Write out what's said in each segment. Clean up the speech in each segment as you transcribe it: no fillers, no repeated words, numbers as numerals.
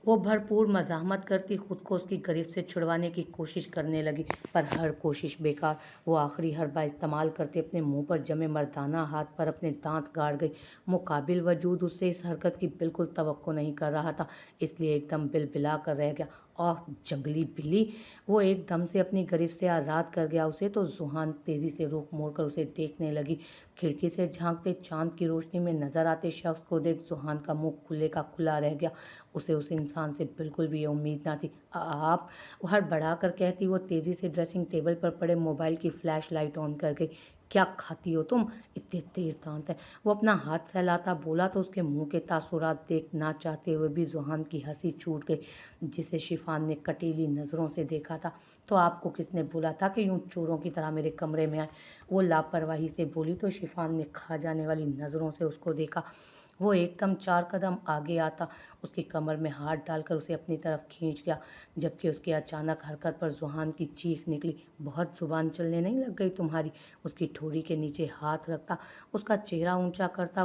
वो भरपूर मज़ाहमत करती खुद को उसकी गिरफ्त से छुड़वाने की कोशिश करने लगी, पर हर कोशिश बेकार। वो आखिरी हरबा इस्तेमाल करते अपने मुंह पर जमे मर्दाना हाथ पर अपने दांत गाड़ गई। मुकाबिल वजूद उससे इस हरकत की बिल्कुल तवक्को नहीं कर रहा था, इसलिए एकदम बिलबिला कर रह गया। आह जंगली बिल्ली! वो एकदम से अपनी गिरफ्त से आज़ाद कर गया उसे तो जुहान तेज़ी से रुख मोड़कर उसे देखने लगी। खिड़की से झांकते चांद की रोशनी में नजर आते शख्स को देख जुहान का मुंह खुले का खुला रह गया। उसे उस इंसान से बिल्कुल भी ये उम्मीद ना थी। आप? वो हड़बड़ा कर कहती। वो तेज़ी से ड्रेसिंग टेबल पर पड़े मोबाइल की फ्लैश लाइट ऑन कर गई। क्या खाती हो तुम? इतने तेज़ दांत हैं। वो अपना हाथ सहलाता बोला तो उसके मुंह के तासुरात देख ना चाहते हुए भी जुहान की हंसी छूट गई, जिसे शिफान ने कटीली नज़रों से देखा था। तो आपको किसने बोला था कि यूं चोरों की तरह मेरे कमरे में आए? वो लापरवाही से बोली तो शिफान ने खा जाने वाली नज़रों से उसको देखा। वो एकदम 4 कदम आगे आता उसकी कमर में हाथ डालकर उसे अपनी तरफ खींच गया, जबकि उसकी अचानक हरकत पर जुहान की चीख निकली। बहुत जुबान चलने नहीं लग गई तुम्हारी? उसकी ठोड़ी के नीचे हाथ रखता, उसका चेहरा ऊंचा करता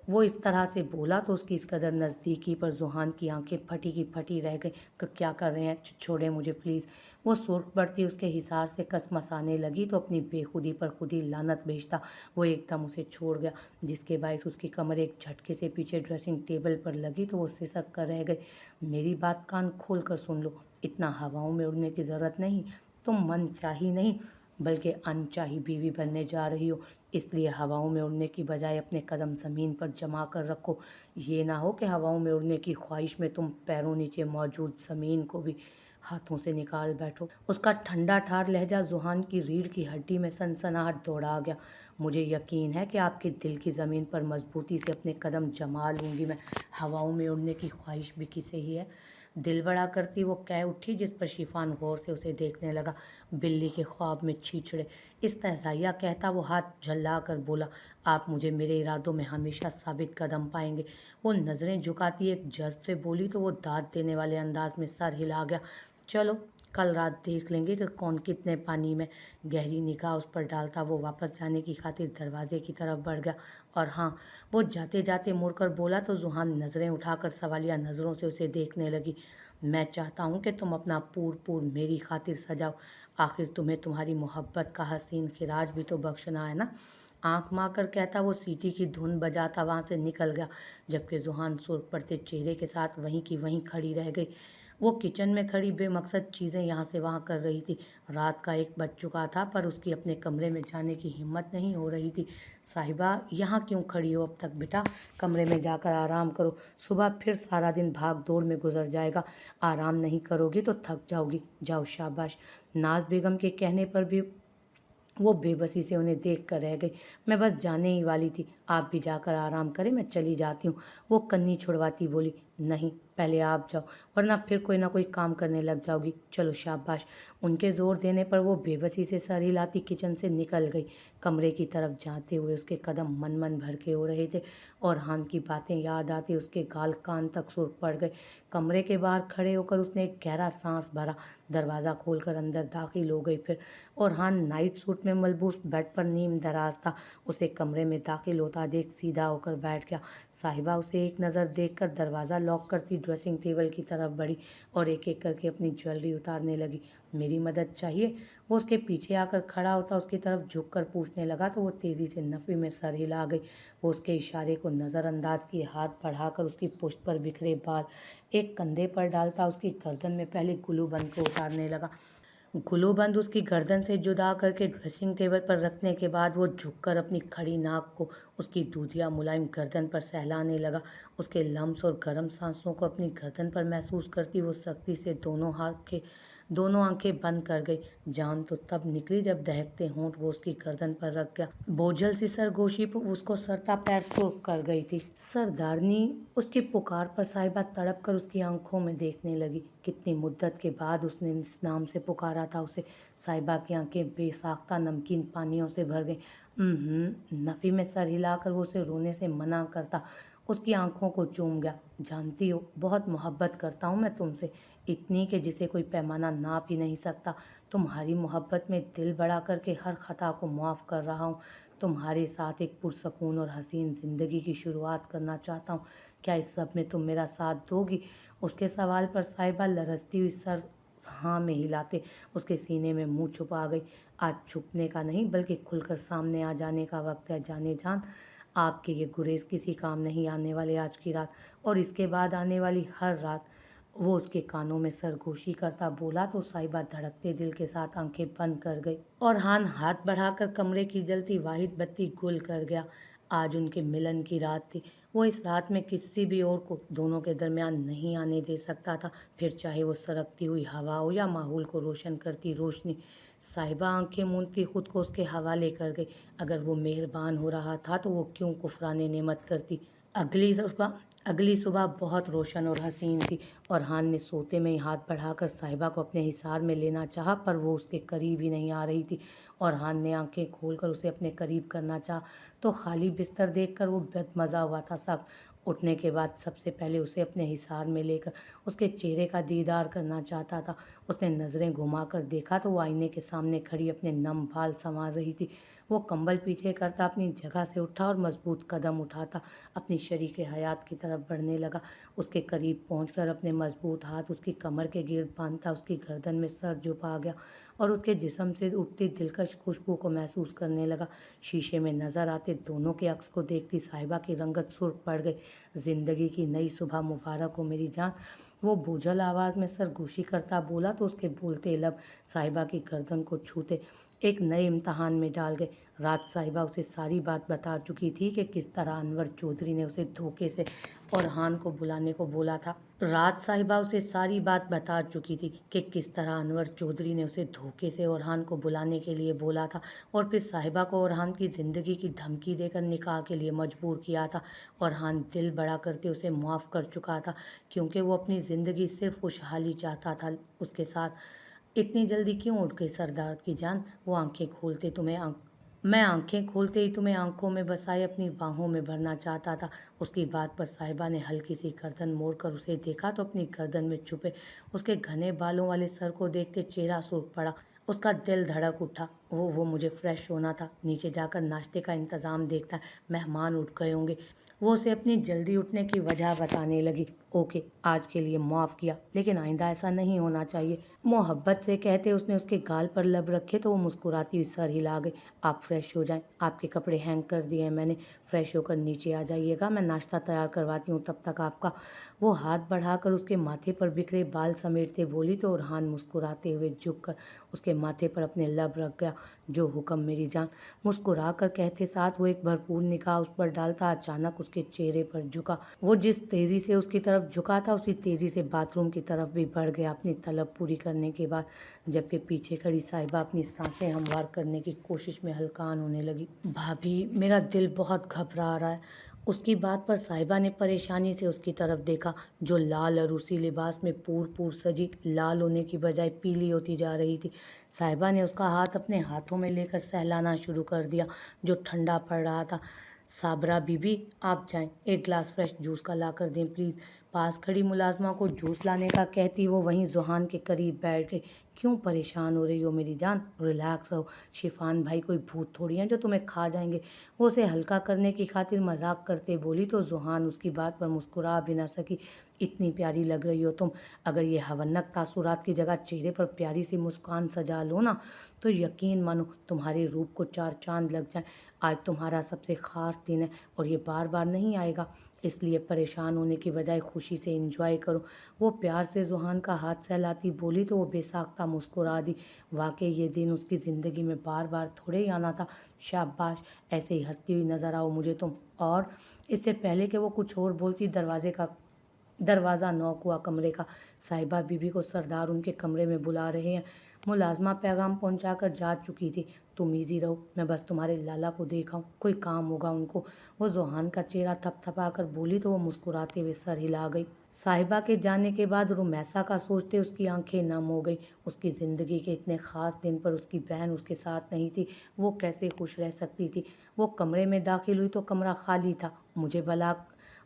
वो इस तरह से बोला तो उसकी इस कदर नज़दीकी पर जुहान की आंखें फटी की फटी रह गई। क्या कर रहे हैं? छोड़ें मुझे प्लीज़। वो सुर्ख बढ़ती उसके हिसार से कसमसाने लगी तो अपनी बेखुदी पर खुद ही लानत भेजता वो एकदम उसे छोड़ गया, जिसके बायस उसकी कमर एक झटके से पीछे ड्रेसिंग टेबल पर लगी तो वो सिसक कर रह गई। मेरी बात कान खोल कर सुन लो, इतना हवाओं में उड़ने की ज़रूरत नहीं। तुम मन चाही नहीं बल्कि अनचाही बीवी बनने जा रही हो, इसलिए हवाओं में उड़ने की बजाय अपने कदम ज़मीन पर जमा कर रखो। ये ना हो कि हवाओं में उड़ने की ख्वाहिश में तुम पैरों नीचे मौजूद ज़मीन को भी हाथों से निकाल बैठो। उसका ठंडा ठार लहजा जुहान की रीढ़ की हड्डी में सनसनाहट दौड़ा गया। मुझे यकीन है कि आपके दिल की ज़मीन पर मजबूती से अपने कदम जमा लूँगी मैं। हवाओं में उड़ने की ख्वाहिश भी किसे ही है? दिल बड़ा करती वो कह उठी, जिस पर शिफान गौर से उसे देखने लगा। बिल्ली के ख्वाब में छीछड़े, इस तहज़ाइया कहता वो हाथ झल्ला कर बोला, आप मुझे मेरे इरादों में हमेशा साबित कदम पाएंगे। वो नज़रें झुकाती एक जज्ब से बोली तो वो दाद देने वाले अंदाज में सर हिला गया। चलो कल रात देख लेंगे कि कौन कितने पानी में। गहरी निगाह उस पर डालता वो वापस जाने की खातिर दरवाजे की तरफ बढ़ गया। और हाँ, वो जाते जाते मुड़कर बोला तो जुहान नज़रें उठाकर सवालिया नज़रों से उसे देखने लगी। मैं चाहता हूँ कि तुम अपना पूर मेरी खातिर सजाओ। आखिर तुम्हें तुम्हारी मोहब्बत का हसीन खिराज भी तो बख्शना है ना। आंख मार कर कहता वो सीटी की धुन बजाता वहाँ से निकल गया, जबकि जुहान सुर्ख पड़ते चेहरे के साथ वहीं की वहीं खड़ी रह गई। वो किचन में खड़ी बेमकसद चीज़ें यहाँ से वहाँ कर रही थी। रात का 1 बज चुका था पर उसकी अपने कमरे में जाने की हिम्मत नहीं हो रही थी। साहिबा यहाँ क्यों खड़ी हो अब तक? बेटा कमरे में जाकर आराम करो, सुबह फिर सारा दिन भाग दौड़ में गुजर जाएगा। आराम नहीं करोगी तो थक जाओगी। जाओ शाबाश। नाज बेगम के कहने पर भी वो बेबसी से उन्हें देख कर रह गई। मैं बस जाने ही वाली थी, आप भी जाकर आराम करें, मैं चली जाती हूँ। वो कन्नी छुड़वाती बोली, नहीं पहले आप जाओ वरना फिर कोई ना कोई काम करने लग जाओगी। चलो शाबाश। उनके ज़ोर देने पर वो बेबसी से सर हिलाती किचन से निकल गई। कमरे की तरफ जाते हुए उसके कदम मन मन भर के हो रहे थे और हान की बातें याद आती उसके गाल कान तक सुर्ख पड़ गए। कमरे के बाहर खड़े होकर उसने एक गहरा सांस भरा, दरवाज़ा खोलकर अंदर दाखिल हो गई फिर। और हान नाइट सूट में मलबूस बेड पर नीम दराज था। उसे कमरे में दाखिल होता देख सीधा होकर बैठ गया। साहिबा उसे एक नज़र देखकर दरवाज़ा लॉक करती ड्रेसिंग टेबल की तरफ बढ़ी और एक एक करके अपनी ज्वेलरी उतारने लगी। मेरी मदद चाहिए? वो उसके पीछे आकर खड़ा होता उसकी तरफ झुककर पूछने लगा तो वो तेज़ी से नफ़ी में सर हिला गई। वो उसके इशारे को नज़रअंदाज किए हाथ बढ़ाकर उसकी पुश्त पर बिखरे बाल एक कंधे पर डालता उसकी गर्दन में पहले गुलूबंद को उतारने लगा। गुलूबंद उसकी गर्दन से जुदा करके ड्रेसिंग टेबल पर रखने के बाद वो झुककर अपनी खड़ी नाक को उसकी दूधिया मुलायम गर्दन पर सहलाने लगा। उसके लम्स और गर्म सांसों को अपनी गर्दन पर महसूस करती वो सख्ती से दोनों आंखें बंद कर गई। जान तो तब निकली जब दहकते होंठ वो उसकी गर्दन पर रख गया। बोझल सी सरगोशी पर उसको सरता पैर सुर्ख कर गई थी। सरदारनी! उसकी पुकार पर साहिबा तड़प कर उसकी आंखों में देखने लगी। कितनी मुद्दत के बाद उसने इस नाम से पुकारा था उसे। साहिबा की आंखें बेसाख्ता नमकीन पानियों से भर गईं। नफ़ी में सर हिलाकर वो उसे रोने से मना करता उसकी आंखों को चूम गया। जानती हो बहुत मोहब्बत करता हूँ मैं तुमसे, इतनी कि जिसे कोई पैमाना नाप ही नहीं सकता। तुम्हारी मोहब्बत में दिल बड़ा करके हर खता को माफ़ कर रहा हूँ। तुम्हारे साथ एक पुरसकून और हसीन ज़िंदगी की शुरुआत करना चाहता हूँ। क्या इस सब में तुम मेरा साथ दोगी? उसके सवाल पर साहिबा लरजती हुई सर हाँ में हिलाते उसके सीने में मुँह छुपा गई। आज छुपने का नहीं बल्कि खुलकर सामने आ जाने का वक्त है जाने जान। आपके ये गुरेज किसी काम नहीं आने वाले आज की रात और इसके बाद आने वाली हर रात। वो उसके कानों में सरगोशी करता बोला तो साहिबा धड़कते दिल के साथ आंखें बंद कर गई और हान हाथ बढ़ाकर कमरे की जलती वाहिद बत्ती गुल कर गया। आज उनके मिलन की रात थी। वो इस रात में किसी भी और को दोनों के दरमियान नहीं आने दे सकता था, फिर चाहे वो सरकती हुई हवा हो या माहौल को रोशन करती रोशनी। साहिबा आंखें मूंदती खुद को उसके हवाले कर गई। अगर वो मेहरबान हो रहा था तो वो क्यों कुफराने नेमत करती। अगली सुबह बहुत रोशन और हसीन थी और हान ने सोते में ही हाथ बढ़ाकर साहिबा को अपने हिसार में लेना चाहा, पर वो उसके करीब ही नहीं आ रही थी। और हान ने आंखें खोलकर उसे अपने करीब करना चाहा तो खाली बिस्तर देखकर वो बेदमज़ा हुआ था। सब उठने के बाद सबसे पहले उसे अपने हिसार में लेकर उसके चेहरे का दीदार करना चाहता था। उसने नज़रें घुमाकर देखा तो वो आईने के सामने खड़ी अपने नम बाल संवार रही थी। वो कंबल पीछे करता अपनी जगह से उठा और मजबूत कदम उठाता अपनी शरीके हयात की तरफ बढ़ने लगा। उसके करीब पहुंचकर अपने मजबूत हाथ उसकी कमर के गिर्द बांधता उसकी गर्दन में सर झुका गया और उसके जिस्म से उठती दिलकश खुशबू को महसूस करने लगा। शीशे में नजर आते दोनों के अक्स को देखती साहिबा की रंगत सुर्ख पड़ गई। जिंदगी की नई सुबह मुबारक हो मेरी जान, वो बोझल आवाज़ में सरगोशी करता बोला तो उसके बोलते लब साहिबा की गर्दन को छूते एक नए इम्तहान में डाल गए। रात साहिबा उसे सारी बात बता चुकी थी कि किस तरह अनवर चौधरी ने उसे धोखे से और हान को बुलाने को बोला था। रात साहिबा उसे सारी बात बता चुकी थी कि किस तरह अनवर चौधरी ने उसे धोखे से और हान को बुलाने के लिए बोला था और फिर साहिबा को और हान की ज़िंदगी की धमकी देकर निकाह के लिए मजबूर किया था। और हान दिल बड़ा करते उसे माफ़ कर चुका था क्योंकि वो अपनी ज़िंदगी सिर्फ खुशहाली चाहता था उसके साथ। इतनी जल्दी क्यों उठ गई सरदार की जान? वो आंखें खोलते तुम्हें मैं आंखें खोलते ही तुम्हें आंखों में बसाए अपनी बाहों में भरना चाहता था। उसकी बात पर साहिबा ने हल्की सी गर्दन मोड़कर उसे देखा तो अपनी गर्दन में छुपे उसके घने बालों वाले सर को देखते चेहरा सूख पड़ा। उसका दिल धड़क उठा। वो मुझे फ्रेश होना था, नीचे जाकर नाश्ते का इंतज़ाम देखता है, मेहमान उठ गए होंगे। वो उसे अपनी जल्दी उठने की वजह बताने लगी। ओके, आज के लिए माफ़ किया लेकिन आइंदा ऐसा नहीं होना चाहिए, मोहब्बत से कहते उसने उसके गाल पर लब रखे तो वो मुस्कुराती हुई सर हिला गई। आप फ्रेश हो जाएं, आपके कपड़े हैंग कर दिए हैं मैंने, फ्रेश होकर नीचे आ जाइएगा, मैं नाश्ता तैयार करवाती हूँ तब तक आपका। वो हाथ बढ़ाकर उसके माथे पर बिखरे बाल समेटते बोली तो ओरहान मुस्कुराते हुए झुककर उसके माथे पर अपने लब रख गया। जो हुक्म मेरी जान, मुस्कुरा कर कहते साथ वो एक भरपूर निगाह उस पर डालता अचानक उसके चेहरे पर झुका। वो जिस तेज़ी से उसकी तरफ झुका था उसी तेज़ी से बाथरूम की तरफ भी बढ़ गया अपनी तलब पूरी करने के बाद, जबकि पीछे खड़ी साहिबा अपनी सांसें हमवार करने की कोशिश में हलकान होने लगी। भाभी, मेरा दिल बहुत घबरा रहा है। उसकी बात पर साहिबा ने परेशानी से उसकी तरफ देखा जो लाल अरूसी लिबास में पूर सजी लाल होने की बजाय पीली होती जा रही थी। साहिबा ने उसका हाथ अपने हाथों में लेकर सहलाना शुरू कर दिया जो ठंडा पड़ रहा था। साबरा बीबी, आप जाएं, एक गिलास फ्रेश जूस का ला कर दें प्लीज़। पास खड़ी मुलाजमा को जूस लाने का कहती वो वहीं जुहान के करीब बैठ गई। क्यों परेशान हो रही हो मेरी जान, रिलैक्स रहो, शिफान भाई कोई भूत थोड़ी हैं जो तुम्हें खा जाएंगे। वो उसे हल्का करने की खातिर मजाक करते बोली तो जुहान उसकी बात पर मुस्कुरा भी ना सकी। इतनी प्यारी लग रही हो तुम, अगर ये हवन्नक तासुरात की जगह चेहरे पर प्यारी सी मुस्कान सजा लो ना तो यकीन मानो तुम्हारे रूप को चार चांद लग जाए। आज तुम्हारा सबसे ख़ास दिन है और ये बार बार नहीं आएगा, इसलिए परेशान होने की बजाय खुशी से एंजॉय करो। वो प्यार से जुहान का हाथ सहलाती बोली तो वो बेसाख्ता मुस्कुरा दी। वाकई ये दिन उसकी ज़िंदगी में बार बार थोड़े ही आना था। शाबाश, ऐसे ही हंसती हुई नज़र आओ मुझे तुम। और इससे पहले कि वो कुछ और बोलती दरवाज़ा नॉक हुआ कमरे का। साहिबा बीबी को सरदार उनके कमरे में बुला रहे हैं। मुलाजमा पैगाम पहुंचाकर जा चुकी थी। तुम इजी रहो, मैं बस तुम्हारे लाला को देखा हूँ, कोई काम होगा उनको। वो जुहान का चेहरा थपथपा कर बोली तो वो मुस्कुराते हुए सर हिला गई। साहिबा के जाने के बाद रुमैसा का सोचते उसकी आंखें नम हो गई। उसकी ज़िंदगी के इतने ख़ास दिन पर उसकी बहन उसके साथ नहीं थी, वो कैसे खुश रह सकती थी। वो कमरे में दाखिल हुई तो कमरा खाली था।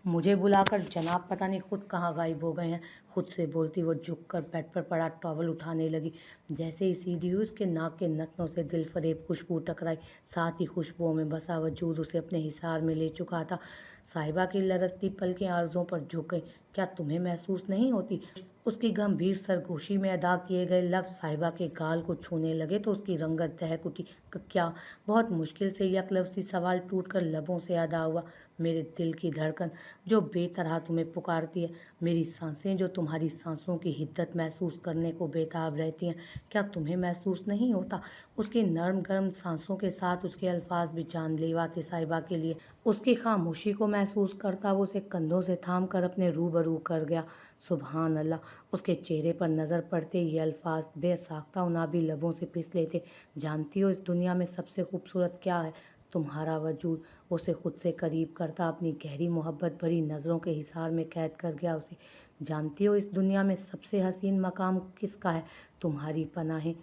मुझे बुलाकर जनाब पता नहीं खुद कहाँ गायब हो गए हैं। खुद से बोलती वो झुक कर बेड पर पड़ा टॉवल उठाने लगी। जैसे ही सीधी हुई उसके नाक के नथनों से दिल फरेब खुशबू टकराई। साथ ही खुशबुओं में बसा वजूद उसे अपने हिसार में ले चुका था। साहिबा की लरजती पलकें आर्ज़ों पर झुक गईं। क्या तुम्हें महसूस नहीं होती? उसकी गंभीर सरगोशी में अदा किए गए लफ्ज़ साहिबा के गाल को छूने लगे तो उसकी रंगत दहक उठी। क्या? बहुत मुश्किल से यकलफ्ज़ी सवाल टूटकर लबों से अदा हुआ। मेरे दिल की धड़कन जो बेतरह तुम्हें पुकारती है, मेरी सांसें जो तुम्हारी सांसों की हिद्दत महसूस करने को बेताब रहती हैं, क्या तुम्हें महसूस नहीं होता? उसकी नर्म गर्म सांसों के साथ उसके अल्फाज भी जानलेवा थे साहिबा के लिए। उसकी खामोशी को महसूस करता वो उसे कंधों से थाम कर अपने रूबरू कर गया। सुबहान अल्लाह! उसके चेहरे पर नज़र पड़ते ये अल्फाज बेसाख्ता उनाबी लबों से फिसले थे। जानती हो इस दुनिया में सबसे खूबसूरत क्या है? तुम्हारा वजूद। उसे खुद से करीब करता अपनी गहरी मोहब्बत भरी नज़रों के हिसार में कैद कर गया उसे। जानती हो इस दुनिया में सबसे हसीन मकाम किसका है? तुम्हारी पनाहें।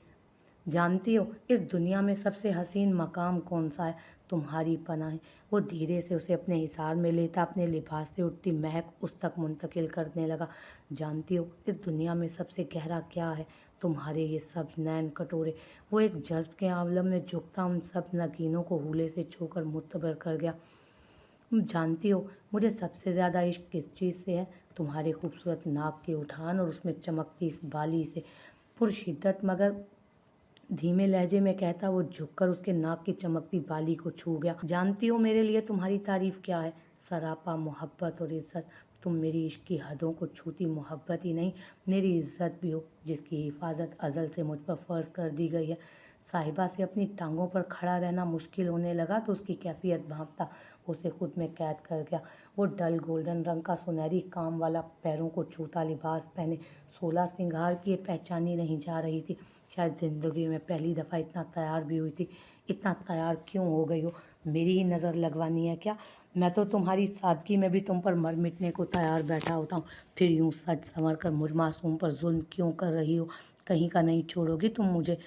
जानती हो इस दुनिया में सबसे हसीन मकाम कौन सा है? तुम्हारी पनाहें। वो धीरे से उसे अपने हिसार में लेता अपने लिबास से उठती महक उस तक मुंतकिल करने लगा। जानती हो इस दुनिया में सबसे गहरा क्या है? तुम्हारे ये सब्ज नैन कटोरे। वो एक जज्ब के आलम में झुकता उन सब नगीनों को हूले से छूकर मुतबर कर गया। जानती हो मुझे सबसे ज़्यादा इश्क किस चीज़ से है? तुम्हारे खूबसूरत नाक की उठान और उसमें चमकती इस बाली से। पुरशिद्दत मगर धीमे लहजे में कहता वो झुककर उसके नाक की चमकती बाली को छू गया। जानती हो मेरे लिए तुम्हारी तारीफ क्या है? सरापा मोहब्बत और इज्जत। तुम मेरी इश्क की हदों को छूती मोहब्बत ही नहीं, मेरी इज्जत भी हो, जिसकी हिफाजत अज़ल से मुझ पर फ़र्ज़ कर दी गई है। साहिबा से अपनी टांगों पर खड़ा रहना मुश्किल होने लगा तो उसकी कैफियत भांपता उसे खुद में कैद कर गया। वो डल गोल्डन रंग का सुनहरी काम वाला पैरों को छूता लिबास पहने 16 सिंगार किए पहचानी नहीं जा रही थी। शायद ज़िंदगी में पहली दफ़ा इतना तैयार भी हुई थी। इतना तैयार क्यों हो गई हो? मेरी ही नज़र लगवानी है क्या? मैं तो तुम्हारी सादगी में भी तुम पर मर मिटने को तैयार बैठा होता हूँ, फिर यूँ सज संवर कर मुझ मासूम पर जुल्म क्यों कर रही हो? कहीं का नहीं छोड़ोगी तुम मुझे?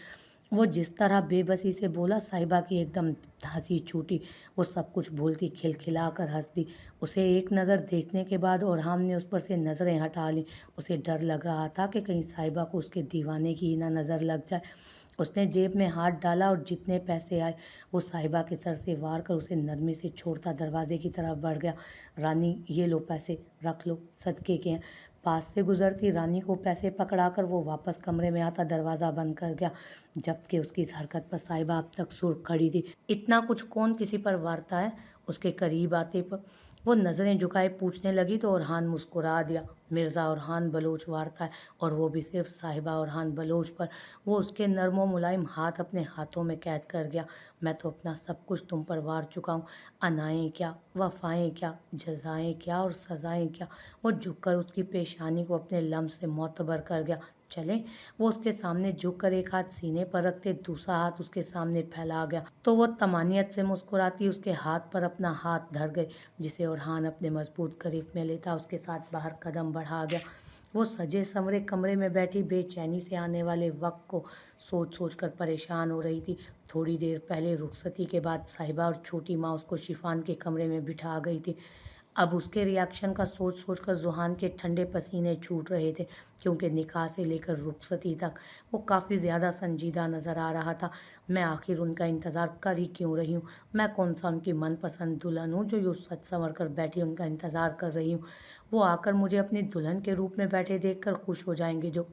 वो जिस तरह बेबसी से बोला साहिबा की एकदम हंसी छूटी। वो सब कुछ भूलती खिलखिला कर हंस दी। उसे एक नज़र देखने के बाद ओरहान ने उस पर से नज़रें हटा लीं। उसे डर लग रहा था कि कहीं साहिबा को उसके दीवाने की ही ना नज़र लग जाए। उसने जेब में हाथ डाला और जितने पैसे आए वो साहिबा के सर से वार कर उसे नरमी से छोड़ता दरवाजे की तरफ बढ़ गया। रानी ये लो पैसे, रख लो, सदके के हैं। पास से गुजरती रानी को पैसे पकड़ाकर वो वापस कमरे में आता दरवाज़ा बंद कर गया। जबकि उसकी इस हरकत पर साहिबा अब तक सुर्ख खड़ी थी। इतना कुछ कौन किसी पर वारता है? उसके करीब आते पर वो नज़रें झुकाए पूछने लगी तो ओरहान मुस्कुरा दिया। मिर्ज़ा ओरहान बलोच वारता है, और वो भी सिर्फ साहिबा ओरहान बलोच पर। वो उसके नर्म व मुलायम हाथ अपने हाथों में कैद कर गया। मैं तो अपना सब कुछ तुम पर वार चुका हूँ। अनाएँ क्या, वफ़ाएँ क्या, जज़ाएँ क्या और सज़ाएँ क्या। वो झुककर उसकी पेशानी को अपने लम्स से मोतबर कर गया। चलें? वो उसके सामने झुककर एक हाथ सीने पर रखते दूसरा हाथ उसके सामने फैला गया तो वो तमानियत से मुस्कुराती उसके हाथ पर अपना हाथ धर गई, जिसे ओरहान अपने मजबूत करीब में लेता उसके साथ बाहर कदम बढ़ा गया। वो सजे संवरे कमरे में बैठी बेचैनी से आने वाले वक्त को सोच सोच कर परेशान हो रही थी। थोड़ी देर पहले रुखसती के बाद साहिबा और छोटी माँ उसको शिफान के कमरे में बिठा गई थी। अब उसके रिएक्शन का सोच सोच कर जुहान के ठंडे पसीने छूट रहे थे, क्योंकि निकाह से लेकर रुखसती तक वो काफ़ी ज़्यादा संजीदा नज़र आ रहा था। मैं आखिर उनका इंतज़ार कर ही क्यों रही हूँ? मैं कौन सा उनकी मनपसंद दुल्हन हूँ जो यूँ सच संवर कर बैठी उनका इंतज़ार कर रही हूँ? वो आकर मुझे अपनी दुल्हन के रूप में बैठे देखकर खुश हो जाएंगे जो।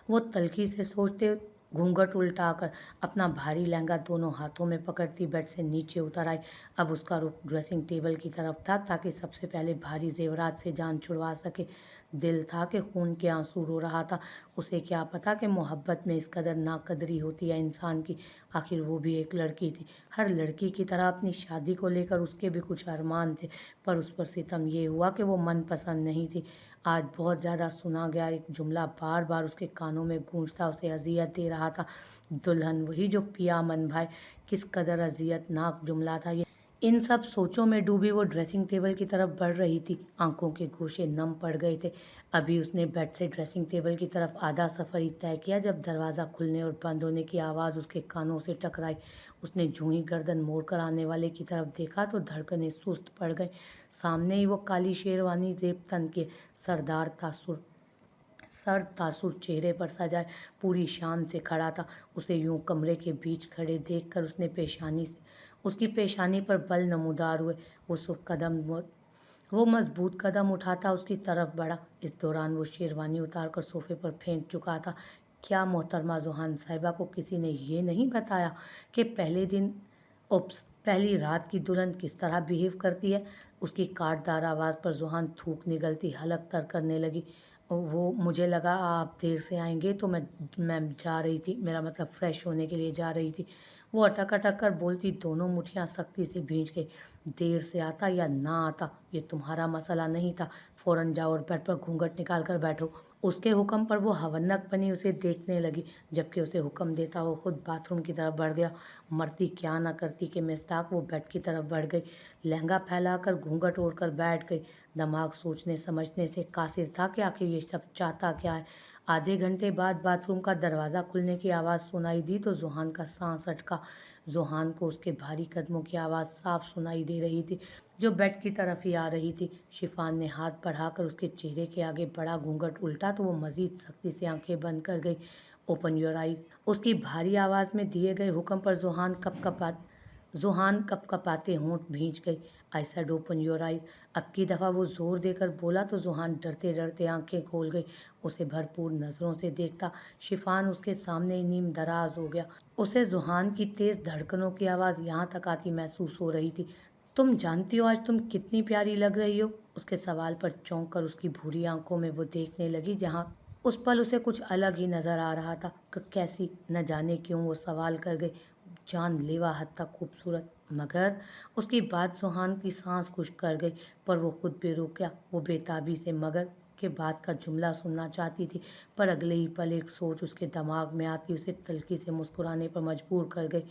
वो तल्खी से सोचते घूंघट उल्टाकर अपना भारी लहंगा दोनों हाथों में पकड़ती बेड से नीचे उतर आई। अब उसका रुख ड्रेसिंग टेबल की तरफ था ताकि सबसे पहले भारी जेवरात से जान छुड़वा सके। दिल था कि खून के आंसू रो रहा था। उसे क्या पता कि मोहब्बत में इस कदर नाकदरी होती है इंसान की। आखिर वो भी एक लड़की थी। हर लड़की की तरह अपनी शादी को लेकर उसके भी कुछ अरमान थे, पर उस पर सितम ये हुआ कि वो मनपसंद नहीं थी। आज बहुत ज़्यादा सुना गया एक जुमला बार बार उसके कानों में गूंजता उसे अजियत दे रहा था। दुल्हन वही जो पिया मन भाए। किस कदर अजियतनाक जुमला था ये। इन सब सोचों में डूबी वो ड्रेसिंग टेबल की तरफ बढ़ रही थी। आंखों के गोशे नम पड़ गए थे। अभी उसने बेड से ड्रेसिंग टेबल की तरफ आधा सफ़र ही तय किया जब दरवाज़ा खुलने और बंद होने की आवाज़ उसके कानों से टकराई। اس نے جوں ہی گردن موڑ کر آنے والے کی طرف دیکھا تو دھڑکنیں سست پڑ گئیں۔ سامنے ہی وہ کالی شیروانی زیب تن کے سرد تاثر چہرے پر سجائے پوری شان سے کھڑا تھا۔ اسے یوں کمرے کے بیچ کھڑے دیکھ کر اس کی پیشانی پر بل نمودار ہوئے۔ وہ مضبوط قدم اٹھاتا اس کی طرف بڑھا۔ اس دوران وہ شیروانی اتار کر صوفے پر پھینک چکا تھا۔ کیا محترمہ ذوحان صاحبہ کو کسی نے یہ نہیں بتایا کہ پہلی رات کی دلہن کس طرح بیہیو کرتی ہے؟ اس کی کاٹدار آواز پر ذوحان تھوک نگلتی حلق تر کرنے لگی۔ وہ مجھے لگا آپ دیر سے آئیں گے تو میں جا رہی تھی، میرا مطلب فریش ہونے کے لیے جا رہی تھی۔ وہ اٹک اٹک کر بولتی دونوں مٹھیاں سختی سے بھینچ گئی۔ دیر سے آتا یا نہ آتا یہ تمہارا مسئلہ نہیں تھا، فوراً جاؤ اور بیڈ پر گھونگھٹ نکال کر بیٹھو۔ اس کے حکم پر وہ ہونک بنی اسے دیکھنے لگی، جبکہ اسے حکم دیتا وہ خود باتھ روم کی طرف بڑھ گیا۔ مرتی کیا نہ کرتی کہ مصداق وہ بیڈ کی طرف بڑھ گئی، لہنگا پھیلا کر گھونگھٹ اوڑھ کر بیٹھ گئی۔ دماغ سوچنے سمجھنے سے قاصر تھا کہ آخر یہ سب چاہتا کیا ہے۔ آدھے گھنٹے بعد باتھ روم کا دروازہ کھلنے کی آواز سنائی دی تو ذوحان کا سانس اٹکا۔ ذوحان کو اس کے بھاری قدموں کی آواز صاف سنائی دے رہی تھی جو بیڈ کی طرف ہی آ رہی تھی۔ شفان نے ہاتھ بڑھا کر اس کے چہرے کے آگے بڑا گھونگھٹ الٹا تو وہ مزید سختی سے آنکھیں بند کر گئی۔ Open your eyes. اس کی بھاری آواز میں دیے گئے حکم پر ذوحان کپ کپاتے ہونٹ بھینچ گئی۔ I said open your eyes. اب کی دفعہ وہ زور دے کر بولا تو ذوحان ڈرتے ڈرتے آنکھیں کھول گئی۔ اسے بھرپور نظروں سے دیکھتا شفان اس کے سامنے ہی نیم دراز ہو گیا۔ اسے ذوحان کی تیز دھڑکنوں کی آواز یہاں تک آتی محسوس ہو رہی تھی۔ تم جانتی ہو آج تم کتنی پیاری لگ رہی ہو؟ اس کے سوال پر چونک کر اس کی بھوری آنکھوں میں وہ دیکھنے لگی جہاں اس پل اسے کچھ الگ ہی نظر آ رہا تھا۔ کیسی؟ نہ جانے کیوں وہ سوال کر گئی۔ جان لیوا حد تک خوبصورت۔ مگر اس کی بات ذوحان کی سانس خشک کر گئی، پر وہ خود بھی رک گیا۔ وہ بے تابی سے مگر کے بعد کا جملہ سننا چاہتی تھی، پر اگلے ہی پل ایک سوچ اس کے دماغ میں آتی اسے تلخی سے مسکرانے پر مجبور کر گئی۔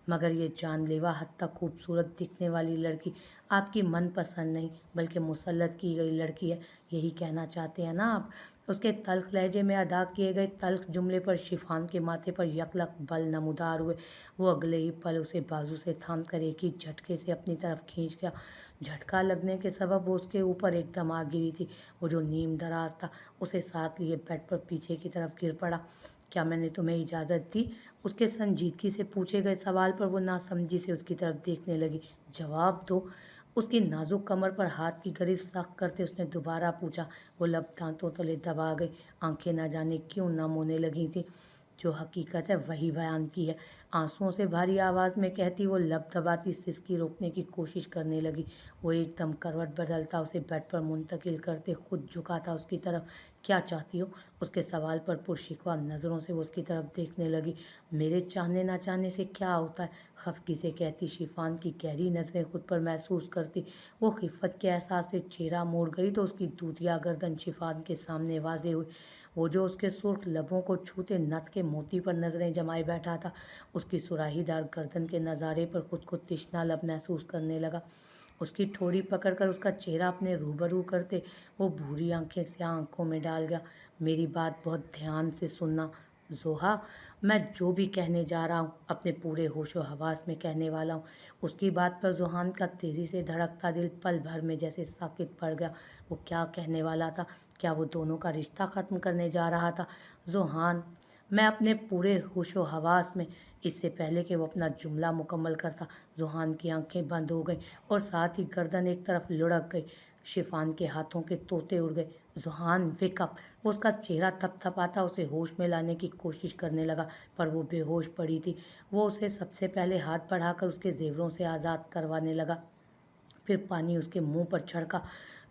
مگر یہ جان لیوا حد تک خوبصورت دکھنے والی لڑکی آپ کی من پسند نہیں بلکہ مسلط کی گئی لڑکی ہے، یہی کہنا چاہتے ہیں نا آپ؟ اس کے تلخ لہجے میں ادا کیے گئے تلخ جملے پر شفان کے ماتھے پر یکلخت بل نمودار ہوئے۔ وہ اگلے ہی پل اسے بازو سے تھام کر ایک ہی جھٹکے سے اپنی طرف کھینچ گیا۔ جھٹکا لگنے کے سبب وہ اس کے اوپر ایک دم آ گری تھی۔ وہ جو نیم دراز تھا اسے ساتھ لیے بیڈ پر پیچھے کی طرف گر پڑا۔ کیا میں نے تمہیں اجازت دی؟ اس کے سنجیدگی سے پوچھے گئے سوال پر وہ ناسمجھی سے اس کی طرف دیکھنے لگی۔ جواب دو۔ اس کی نازک کمر پر ہاتھ کی گرفت سخت کرتے اس نے دوبارہ پوچھا۔ وہ لب دانتوں تلے دبا گئی، آنکھیں نہ جانے کیوں نم ہونے لگی تھیں۔ جو حقیقت ہے وہی بیان کی ہے، آنسوؤں سے بھاری آواز میں کہتی وہ لب دباتی سسکی روکنے کی کوشش کرنے لگی۔ وہ ایک دم کروٹ بدلتا اسے بیڈ پر منتقل کرتے خود جھکاتا اس کی طرف۔ کیا چاہتی ہو؟ اس کے سوال پر پرشکوہ نظروں سے وہ اس کی طرف دیکھنے لگی۔ میرے چاہنے نہ چاہنے سے کیا ہوتا ہے؟ خفگی سے کہتی شفان کی گہری نظریں خود پر محسوس کرتی وہ خفت کے احساس سے چہرہ موڑ گئی تو اس کی دودھیا گردن شفان کے سامنے واضح ہوئی۔ وہ جو اس کے سرخ لبوں کو چھوتے نتھ کے موتی پر نظریں جمائے بیٹھا تھا، اس کی سراہی دار گردن کے نظارے پر خود کو تشنا لب محسوس کرنے لگا۔ اس کی ٹھوڑی پکڑ کر اس کا چہرہ اپنے روبرو کرتے وہ بھوری آنکھیں سیاہ آنکھوں میں ڈال گیا۔ میری بات بہت دھیان سے سننا زوہا، میں جو بھی کہنے جا رہا ہوں اپنے پورے ہوش و حواس میں کہنے والا ہوں۔ اس کی بات پر ذوحان کا تیزی سے دھڑکتا دل پل بھر میں جیسے ساکت پڑ گیا۔ وہ کیا کہنے والا تھا؟ کیا وہ دونوں کا رشتہ ختم کرنے جا رہا تھا؟ ذوحان، میں اپنے پورے ہوش و حواس میں۔ اس سے پہلے کہ وہ اپنا جملہ مکمل کرتا ذوحان کی آنکھیں بند ہو گئیں اور ساتھ ہی گردن ایک طرف لڑک گئی۔ شفان کے ہاتھوں کے طوطے اڑ گئے۔ ذوحان ویک اپ۔ وہ اس کا چہرہ تھپ تھپاتا اسے ہوش میں لانے کی کوشش کرنے لگا، پر وہ بے ہوش پڑی تھی۔ وہ اسے سب سے پہلے ہاتھ بڑھا کر اس کے زیوروں سے آزاد کروانے لگا، پھر پانی اس کے منہ پر چھڑکا۔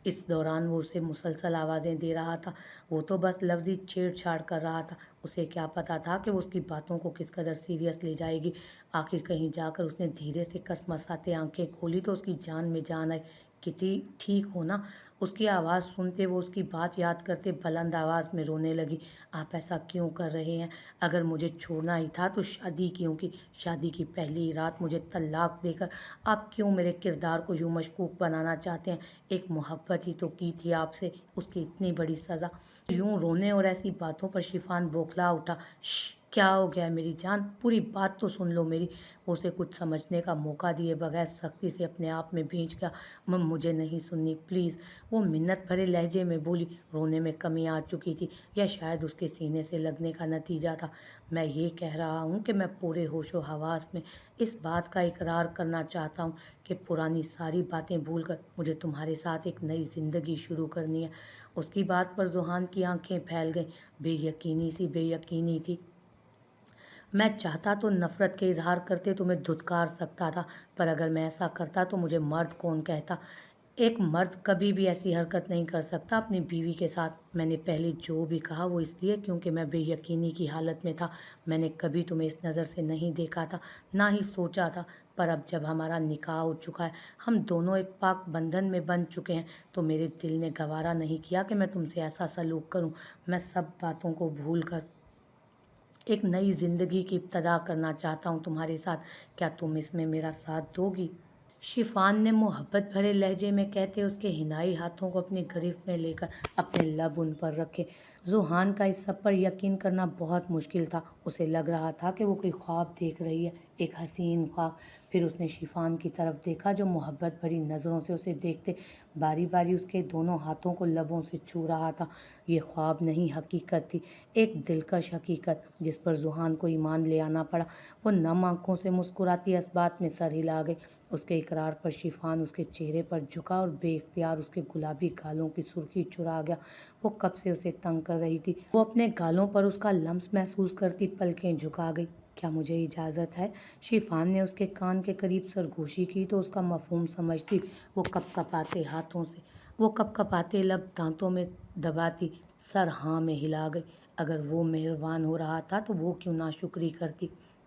اس دوران وہ اسے مسلسل آوازیں دے رہا تھا۔ وہ تو بس لفظی چھیڑ چھاڑ کر رہا تھا، اسے کیا پتا تھا کہ وہ اس کی باتوں کو کس قدر سیریس لے جائے گی۔ آخر کہیں جا کر اس نے دھیرے سے کسمساتے آنکھیں کھولی تو اس کی جان میں جان آئی۔ کٹی ٹھیک ہو نا؟ اس کی آواز سنتے وہ اس کی بات یاد کرتے بلند آواز میں رونے لگی۔ آپ ایسا کیوں کر رہے ہیں؟ اگر مجھے چھوڑنا ہی تھا تو شادی کیوں کی؟ شادی کی پہلی رات مجھے طلاق دے کر آپ کیوں میرے کردار کو یوں مشکوک بنانا چاہتے ہیں؟ ایک محبت ہی تو کی تھی آپ سے، اس کی اتنی بڑی سزا؟ یوں رونے اور ایسی باتوں پر شفان بوکھلا اٹھا۔ شش، क्या हो गया है मेरी जान, पूरी बात तो सुन लो मेरी। वो उसे कुछ समझने का मौका दिए बगैर सख्ती से अपने आप में भींच गया। मुझे नहीं सुननी प्लीज़, वो मिन्नत भरे लहजे में बोली। रोने में कमी आ चुकी थी, या शायद उसके सीने से लगने का नतीजा था। मैं ये कह रहा हूँ कि मैं पूरे होशो हवास में इस बात का इकरार करना चाहता हूँ कि पुरानी सारी बातें भूलकर मुझे तुम्हारे साथ एक नई ज़िंदगी शुरू करनी है। उसकी बात पर ज़ुहान की आंखें फैल गईं। बेयकीनी सी बेयकीनी थी। मैं चाहता तो नफ़रत के इज़हार करते तुम्हें धुतकार सकता था, पर अगर मैं ऐसा करता तो मुझे मर्द कौन कहता। एक मर्द कभी भी ऐसी हरकत नहीं कर सकता अपनी बीवी के साथ। मैंने पहले जो भी कहा वो इसलिए क्योंकि मैं बेयकीनी की हालत में था। मैंने कभी तुम्हें इस नज़र से नहीं देखा था, ना ही सोचा था। पर अब जब हमारा निकाह हो चुका है, हम दोनों एक पाक बंधन में बंध चुके हैं, तो मेरे दिल ने गवारा नहीं किया कि मैं तुमसे ऐसा सलूक करूं। मैं सब बातों को भूल कर एक नई ज़िंदगी की इब्तदा करना चाहता हूँ तुम्हारे साथ। क्या तुम इसमें मेरा साथ दोगी? शिफान ने मोहब्बत भरे लहजे में कहते उसके हिनाई हाथों को अपनी गिरफ्त में लेकर अपने लब उन पर रखे। ज़ुहान का इस सब पर यकीन करना बहुत मुश्किल था। उसे लग रहा था कि वो कोई ख्वाब देख रही है, एक हसीन ख्वाब। फिर उसने शिफान की तरफ देखा जो मोहब्बत भरी नज़रों से उसे देखते बारी बारी उसके दोनों हाथों को लबों से छू रहा था। ये ख्वाब नहीं, हकीकत थी, एक दिलकश हकीकत जिस पर ज़ुहान को ईमान ले आना पड़ा। वो नम आंखों से मुस्कुराती इस बात में सर हिला गई। उसके इकरार पर शिफान उसके चेहरे पर झुका और बेइख्तियार उसके गुलाबी गालों की सुर्खी चुरा गया। वो कब से उसे तंग कर रही थी। वो अपने गालों पर उसका लम्स महसूस करती पलकें झुका गई। क्या मुझे इजाज़त है? शिफान ने उसके कान के करीब सरगोशी की तो उसका मफहूम समझती वो कपकपाते हाथों से, वो कपकपाते लब दांतों में दबाती सर हाँ में हिला गई। अगर वो मेहरबान हो रहा था तो वो क्यों नाशुक्री करती।